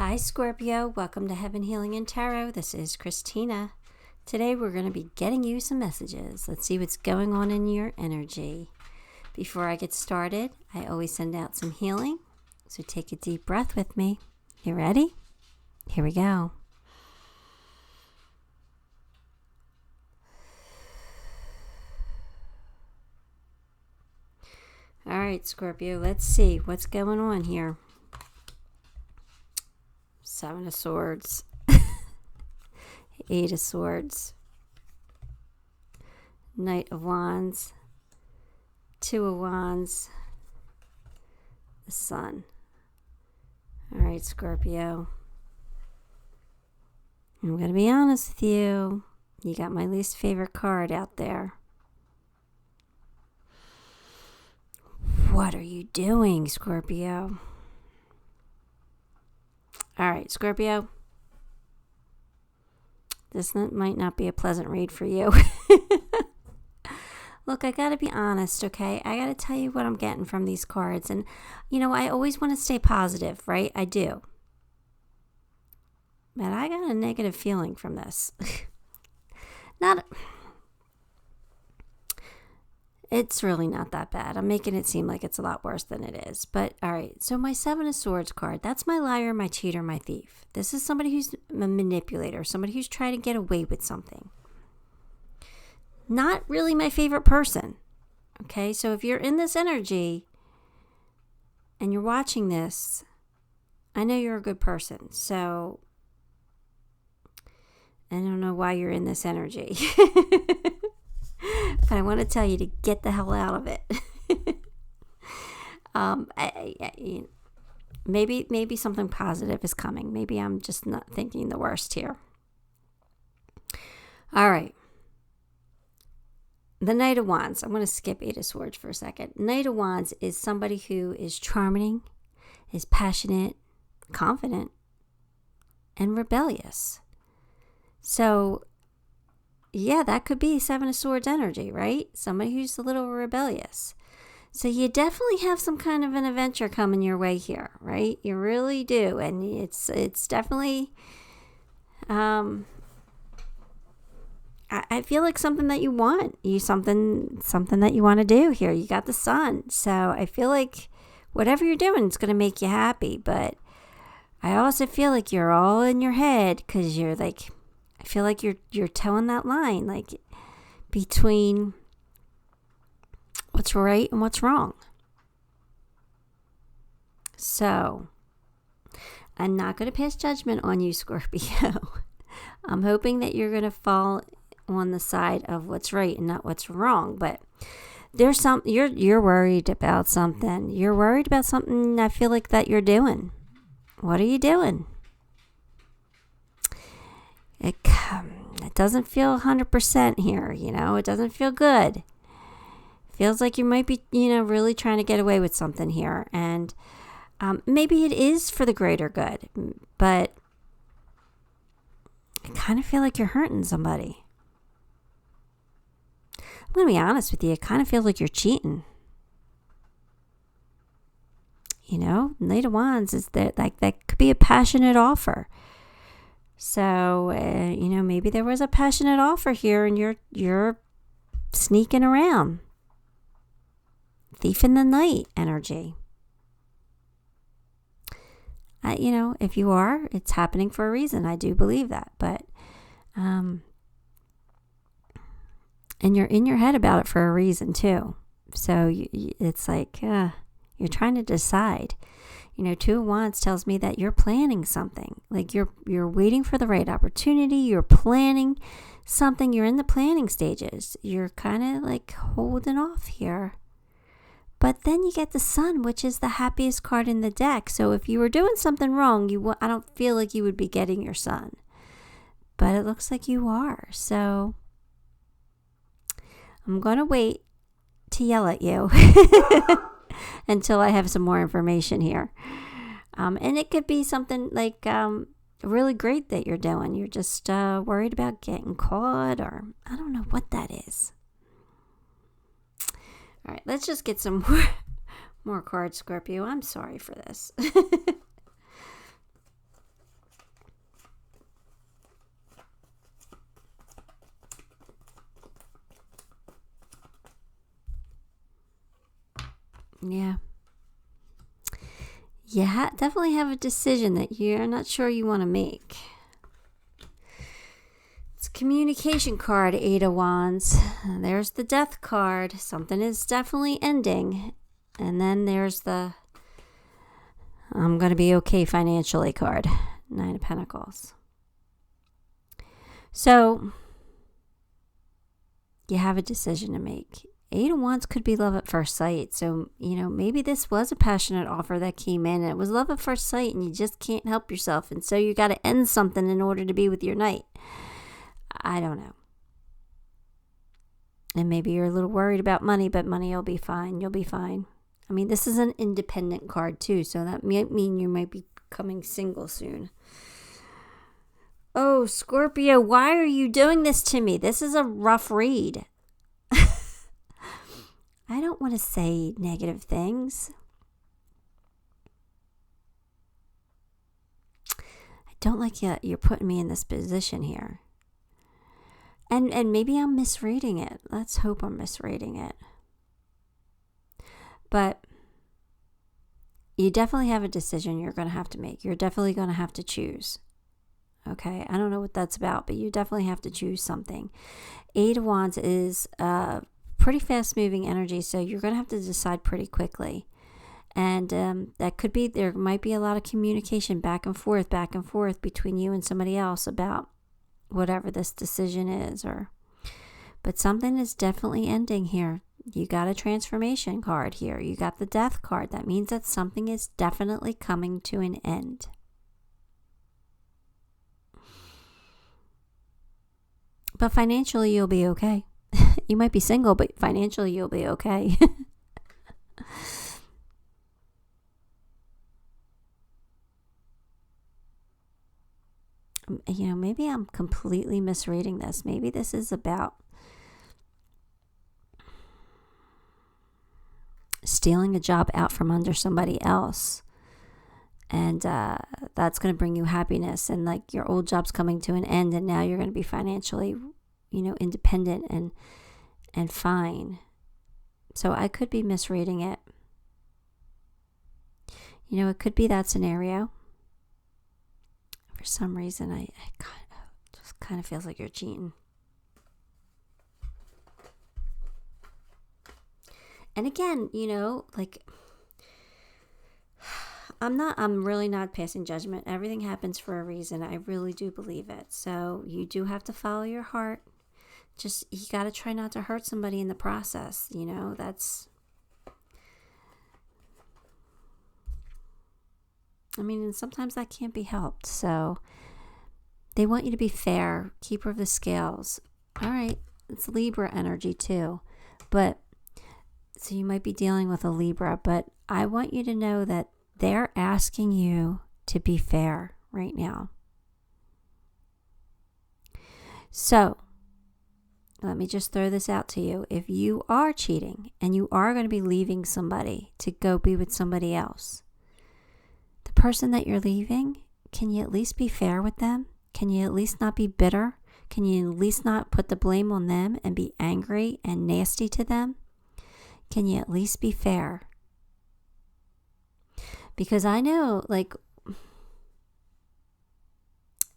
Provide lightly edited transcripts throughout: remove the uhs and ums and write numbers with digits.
Hi Scorpio, welcome to Heaven Healing and Tarot. This is Christina. Today we're going to be getting you some messages. Let's see what's going on in your energy. Before I get started, I always send out some healing. So take a deep breath with me. You ready? Here we go. All right, Scorpio, let's see what's going on here. Seven of Swords, Eight of Swords, Knight of Wands, Two of Wands, the Sun. All right, Scorpio. I'm going to be honest with you. You got my least favorite card out there. What are you doing, Scorpio? All right, Scorpio. This might not be a pleasant read for you. Look, I got to be honest, okay? I got to tell you what I'm getting from these cards. And, I always want to stay positive, right? I do. But I got a negative feeling from this. It's really not that bad. I'm making it seem like it's a lot worse than it is. But, all right. So my Seven of Swords card, that's my liar, my cheater, my thief. This is somebody who's a manipulator, somebody who's trying to get away with something. Not really my favorite person. Okay? So if you're in this energy and you're watching this, I know you're a good person. So I don't know why you're in this energy. But I want to tell you to get the hell out of it. Maybe something positive is coming. Maybe I'm just not thinking the worst here. All right. The Knight of Wands. I'm going to skip Eight of Swords for a second. Knight of Wands is somebody who is charming, is passionate, confident, and rebellious. So yeah, that could be Seven of Swords energy, right? Somebody who's a little rebellious. So you definitely have some kind of an adventure coming your way here, right? You really do. And it's definitely, I feel like something that you want. Something that you want to do here. You got the Sun. So I feel like whatever you're doing, it's going to make you happy. But I also feel like you're all in your head because you're like, I feel like you're towing that line, like between what's right and what's wrong. So I'm not going to pass judgment on you, Scorpio. I'm hoping that you're going to fall on the side of what's right and not what's wrong. But there's you're worried about something. You're worried about something I feel like that you're doing. What are you doing? It doesn't feel 100% here, It doesn't feel good. Feels like you might be, really trying to get away with something here. And maybe it is for the greater good. But I kind of feel like you're hurting somebody. I'm going to be honest with you. It kind of feels like you're cheating. Knight of Wands is that could be a passionate offer. So, maybe there was a passionate offer here and you're sneaking around. Thief in the night energy. If you are, it's happening for a reason. I do believe that. But, and you're in your head about it for a reason too. So it's like, you're trying to decide. Two of Wands tells me that you're planning something. Like you're waiting for the right opportunity. You're planning something. You're in the planning stages. You're kind of like holding off here. But then you get the Sun, which is the happiest card in the deck. So if you were doing something wrong, I don't feel like you would be getting your Sun. But it looks like you are. So I'm going to wait to yell at you. Until I have some more information here. And it could be something like really great that you're doing. You're just worried about getting caught, or I don't know what that is. All right, let's just get some more cards, Scorpio. I'm sorry for this. Yeah. You definitely have a decision that you're not sure you want to make. It's communication card, 8 of Wands. There's the Death card. Something is definitely ending. And then there's the I'm going to be okay financially card, 9 of Pentacles. So you have a decision to make. 8 of Wands could be love at first sight. So, maybe this was a passionate offer that came in and it was love at first sight and you just can't help yourself. And so you got to end something in order to be with your knight. I don't know. And maybe you're a little worried about money, but money will be fine. You'll be fine. I mean, this is an independent card too, so that might mean you might be becoming single soon. Oh, Scorpio, why are you doing this to me? This is a rough read. I don't want to say negative things. I don't like you're putting me in this position here. And maybe I'm misreading it. Let's hope I'm misreading it. But you definitely have a decision you're going to have to make. You're definitely going to have to choose. Okay? I don't know what that's about, but you definitely have to choose something. 8 of Wands is pretty fast-moving energy, so you're going to have to decide pretty quickly. And that could be, there might be a lot of communication back and forth between you and somebody else about whatever this decision is, but something is definitely ending here. You got a transformation card here. You got the Death card. That means that something is definitely coming to an end. But financially, you'll be okay. You might be single, but financially, you'll be okay. Maybe I'm completely misreading this. Maybe this is about stealing a job out from under somebody else. And that's going to bring you happiness. And like your old job's coming to an end. And now you're going to be financially, independent and fine. So I could be misreading it. It could be that scenario. For some reason, I kind of feels like you're cheating. And again, I'm really not passing judgment. Everything happens for a reason. I really do believe it. So you do have to follow your heart. Just, you got to try not to hurt somebody in the process. And sometimes that can't be helped. So they want you to be fair, keeper of the scales. All right, it's Libra energy too. So you might be dealing with a Libra, but I want you to know that they're asking you to be fair right now. So let me just throw this out to you. If you are cheating and you are going to be leaving somebody to go be with somebody else, the person that you're leaving, can you at least be fair with them? Can you at least not be bitter? Can you at least not put the blame on them and be angry and nasty to them? Can you at least be fair? Because I know,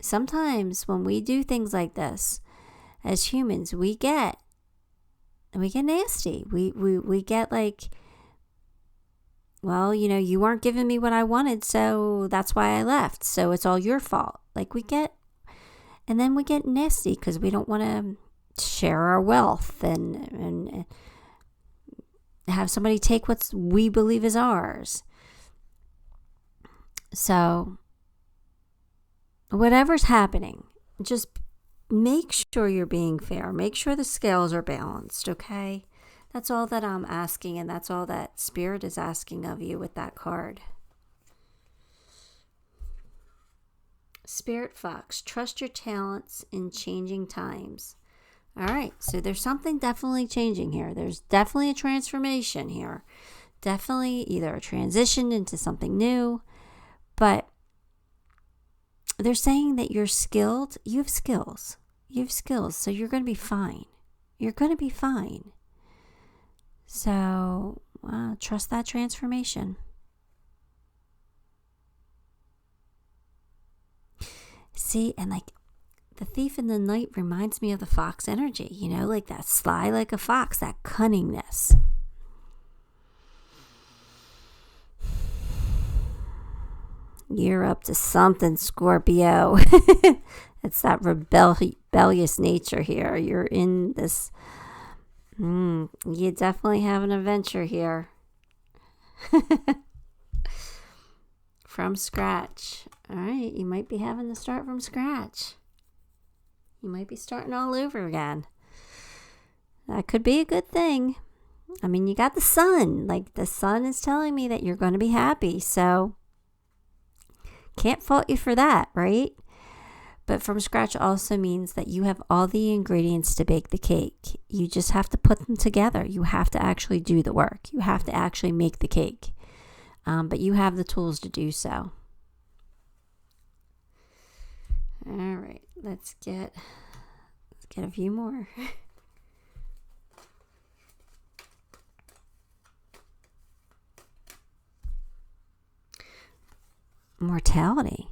sometimes when we do things like this, as humans, we get nasty. We get well, you weren't giving me what I wanted, so that's why I left. So it's all your fault. And then we get nasty because we don't want to share our wealth and have somebody take what we believe is ours. So whatever's happening, just make sure you're being fair. Make sure the scales are balanced, okay? That's all that I'm asking, and that's all that Spirit is asking of you with that card. Spirit Fox, trust your talents in changing times. All right, so there's something definitely changing here. There's definitely a transformation here. Definitely either a transition into something new, but they're saying that you're skilled. You have skills. So you're going to be fine. You're going to be fine. So trust that transformation. See, and like the thief in the night reminds me of the fox energy, like that sly like a fox, that cunningness. You're up to something, Scorpio. It's that rebellious nature here. You're in this. You definitely have an adventure here. From scratch. All right, you might be having to start from scratch. You might be starting all over again. That could be a good thing. I mean, you got the sun. Like, the sun is telling me that you're going to be happy. So, can't fault you for that, right? But from scratch also means that you have all the ingredients to bake the cake. You just have to put them together. You have to actually do the work. You have to actually make the cake. But you have the tools to do so. All right, let's get a few more. Mortality.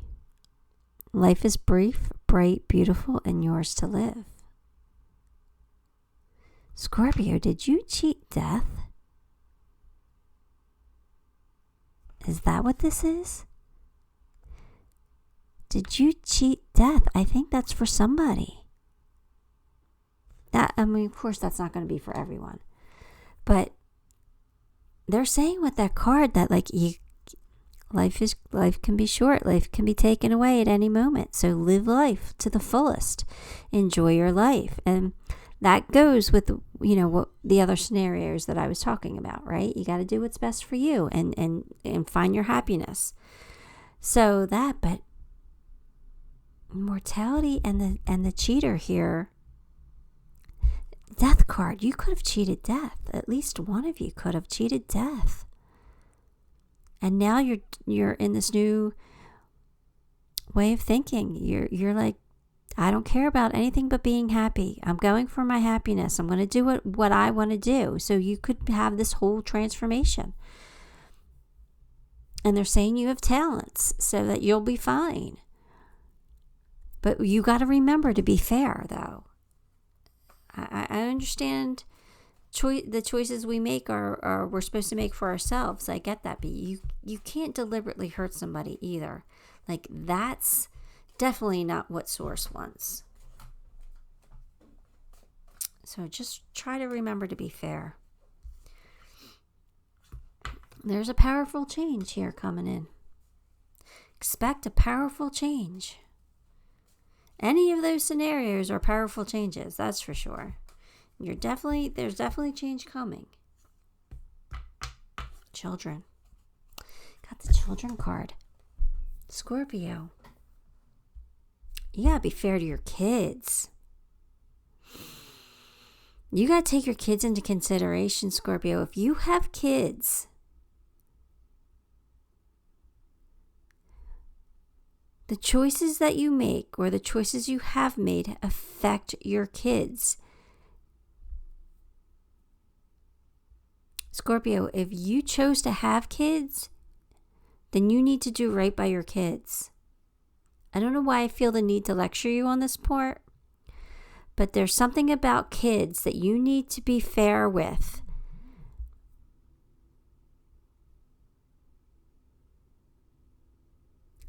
Life is brief, bright, beautiful, and yours to live. Scorpio, did you cheat death? Is that what this is? Did you cheat death? I think that's for somebody. Of course, that's not going to be for everyone. But they're saying with that card that life can be short. Life can be taken away at any moment. So live life to the fullest. Enjoy your life. And that goes with, what the other scenarios that I was talking about, right? You got to do what's best for you and find your happiness. So but mortality and the cheater here, death card, you could have cheated death. At least one of you could have cheated death. And now you're in this new way of thinking. You're like, I don't care about anything but being happy. I'm going for my happiness. I'm going to do what I want to do. So you could have this whole transformation. And they're saying you have talents so that you'll be fine. But you got to remember to be fair, though. I understand the choices we make are we're supposed to make for ourselves. I get that, but you can't deliberately hurt somebody either. Like, that's definitely not what Source wants. So just try to remember to be fair. There's a powerful change here coming in. Expect a powerful change. Any of those scenarios are powerful changes, that's for sure. There's definitely change coming. Children. Got the children card. Scorpio. You gotta be fair to your kids. You gotta take your kids into consideration, Scorpio. If you have kids, the choices that you make or the choices you have made affect your kids. Scorpio, if you chose to have kids, then you need to do right by your kids. I don't know why I feel the need to lecture you on this part, but there's something about kids that you need to be fair with.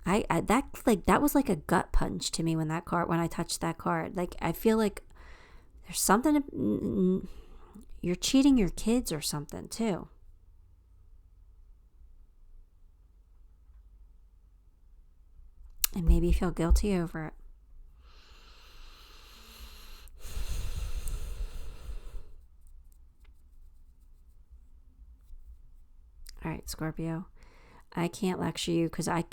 That was like a gut punch to me when I touched that card. Like, I feel like there's something, you're cheating your kids or something too. And maybe you feel guilty over it. All right, Scorpio. I can't lecture you because I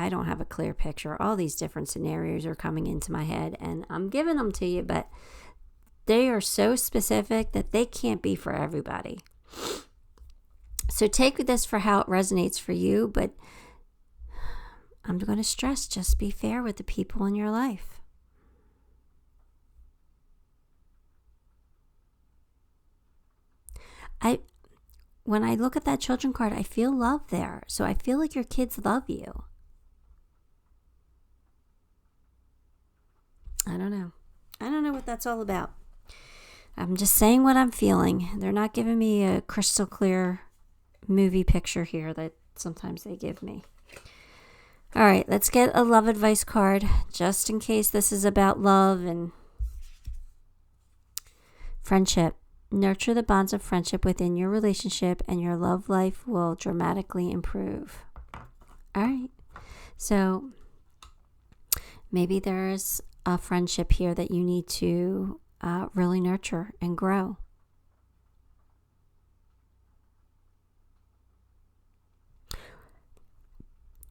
don't have a clear picture. All these different scenarios are coming into my head and I'm giving them to you, but they are so specific that they can't be for everybody. So take this for how it resonates for you, but I'm going to stress, just be fair with the people in your life. when I look at that children card, I feel love there. So I feel like your kids love you. I don't know. I don't know what that's all about. I'm just saying what I'm feeling. They're not giving me a crystal clear movie picture here that sometimes they give me. All right, let's get a love advice card just in case this is about love and friendship. Nurture the bonds of friendship within your relationship and your love life will dramatically improve. All right. So maybe there's a friendship here that you need to really nurture and grow.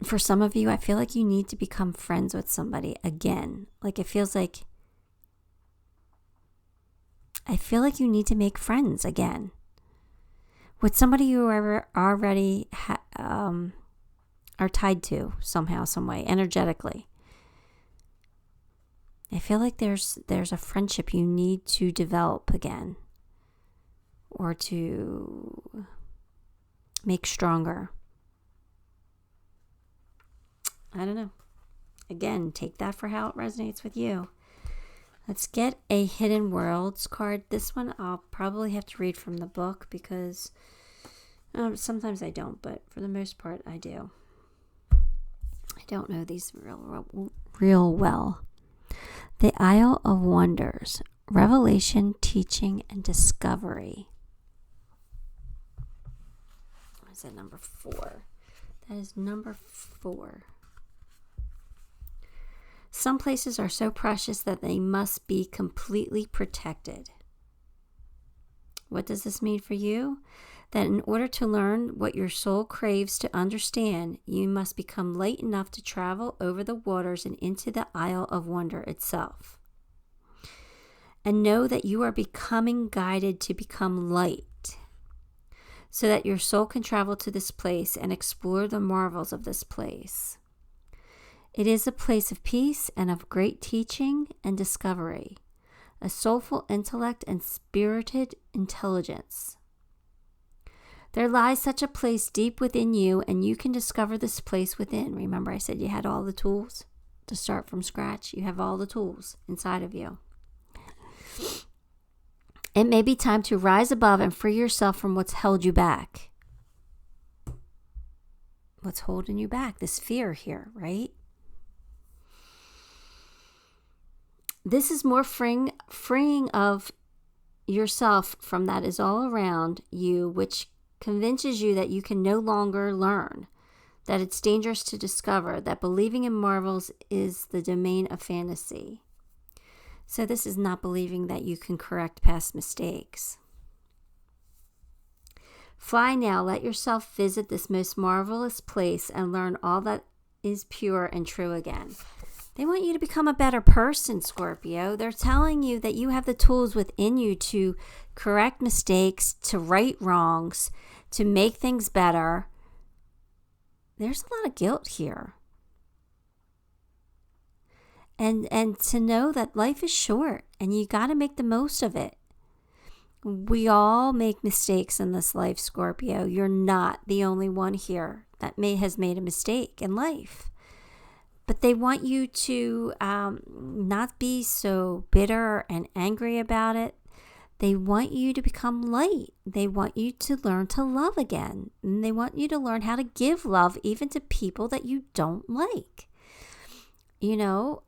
For some of you, I feel like you need to become friends with somebody again. Like it feels like, I feel like you need to make friends again with somebody you are already are tied to somehow, some way, energetically. I feel like there's a friendship you need to develop again or to make stronger. I don't know. Again, take that for how it resonates with you. Let's get a Hidden Worlds card. This one I'll probably have to read from the book because sometimes I don't, but for the most part I do. I don't know these real well. The Isle of Wonders, Revelation, Teaching, and Discovery. What is that, number 4? That is number 4. Some places are so precious that they must be completely protected. What does this mean for you? That in order to learn what your soul craves to understand, you must become light enough to travel over the waters and into the Isle of Wonder itself. And know that you are becoming guided to become light, so that your soul can travel to this place and explore the marvels of this place. It is a place of peace and of great teaching and discovery, a soulful intellect and spirited intelligence. There lies such a place deep within you, and you can discover this place within. Remember I said you had all the tools to start from scratch? You have all the tools inside of you. It may be time to rise above and free yourself from what's held you back. What's holding you back? This fear here, right? This is more freeing of yourself from that is all around you, which convinces you that you can no longer learn, that it's dangerous to discover, that believing in marvels is the domain of fantasy. So this is not believing that you can correct past mistakes. Fly now, let yourself visit this most marvelous place and learn all that is pure and true again. They want you to become a better person, Scorpio. They're telling you that you have the tools within you to correct mistakes, to right wrongs, to make things better. There's a lot of guilt here. And to know that life is short and you got to make the most of it. We all make mistakes in this life, Scorpio. You're not the only one here that has made a mistake in life. But they want you to not be so bitter and angry about it. They want you to become light. They want you to learn to love again. And they want you to learn how to give love even to people that you don't like. You know,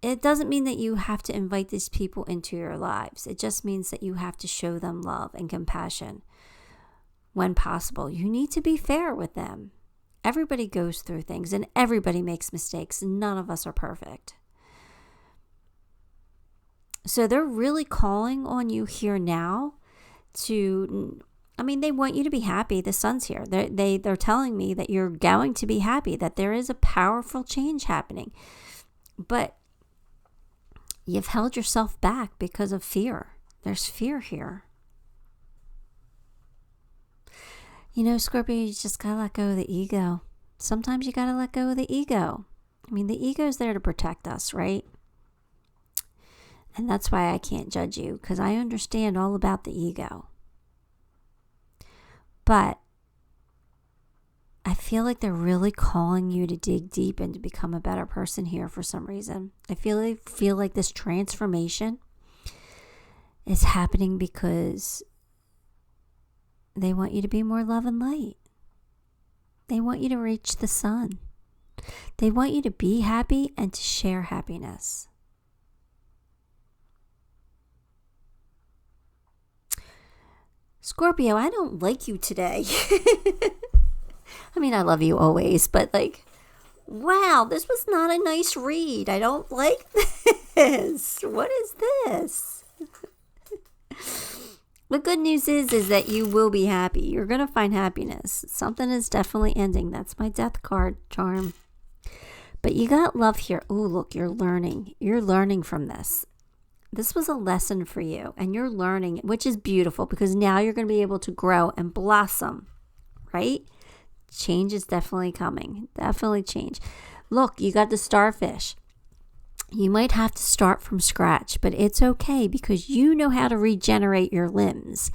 it doesn't mean that you have to invite these people into your lives. It just means that you have to show them love and compassion when possible. You need to be fair with them. Everybody goes through things and everybody makes mistakes. None of us are perfect. So they're really calling on you here now to, they want you to be happy. The sun's here. They're telling me that you're going to be happy, that there is a powerful change happening. But you've held yourself back because of fear. There's fear here. You know, Scorpio, you just got to let go of the ego. Sometimes you got to let go of the ego. The ego is there to protect us, right? And that's why I can't judge you, because I understand all about the ego. But I feel like they're really calling you to dig deep and to become a better person here for some reason. I feel like this transformation is happening because they want you to be more love and light. They want you to reach the sun. They want you to be happy and to share happiness. Scorpio, I don't like you today. I mean, I love you always, but like, wow, this was not a nice read. I don't like this. What is this? The good news is that you will be happy. You're going to find happiness. Something is definitely ending. That's my death card charm. But you got love here. Oh, look, you're learning. You're learning from this. This was a lesson for you, and you're learning, which is beautiful because now you're going to be able to grow and blossom, right? Change is definitely coming. Definitely change. Look, you got the starfish. You might have to start from scratch, but it's okay because you know how to regenerate your limbs.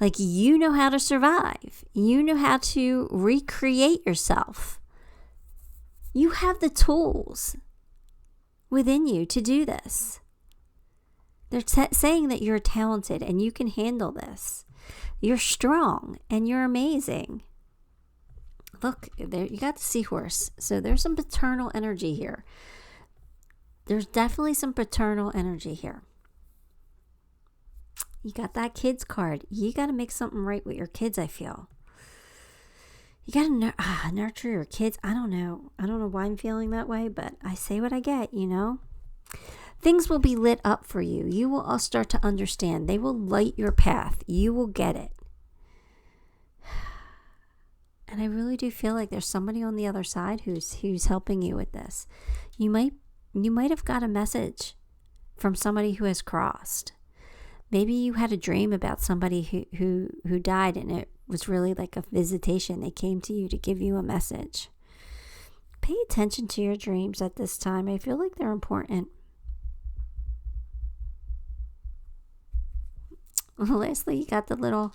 Like, you know how to survive. You know how to recreate yourself. You have the tools within you to do this. They're saying that you're talented and you can handle this. You're strong and you're amazing. Look, there you got the seahorse. So there's some paternal energy here. There's definitely some paternal energy here. You got that kids card. You got to make something right with your kids, I feel. You got to nurture your kids. I don't know. I don't know why I'm feeling that way, but I say what I get, you know. Things will be lit up for you. You will all start to understand. They will light your path. You will get it. And I really do feel like there's somebody on the other side who's helping you with this. You might have got a message from somebody who has crossed. Maybe you had a dream about somebody who died, and it was really like a visitation. They came to you to give you a message. Pay attention to your dreams at this time. I feel like they're important. Lastly, you got the little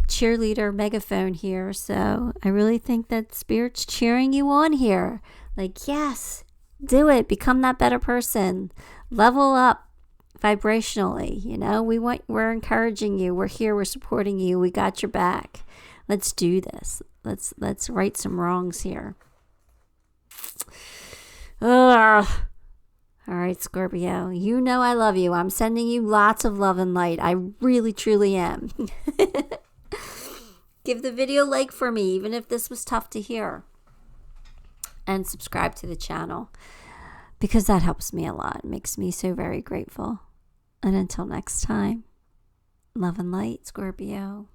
cheerleader megaphone here. So I really think that Spirit's cheering you on here. Like, yes, do it. Become that better person. Level up vibrationally. You know, we're encouraging you. We're here. We're supporting you. We got your back. Let's do this. Let's right some wrongs here. Ugh. All right, Scorpio, you know I love you. I'm sending you lots of love and light. I really, truly am. Give the video a like for me, even if this was tough to hear. And subscribe to the channel, because that helps me a lot. It makes me so very grateful. And until next time, love and light, Scorpio.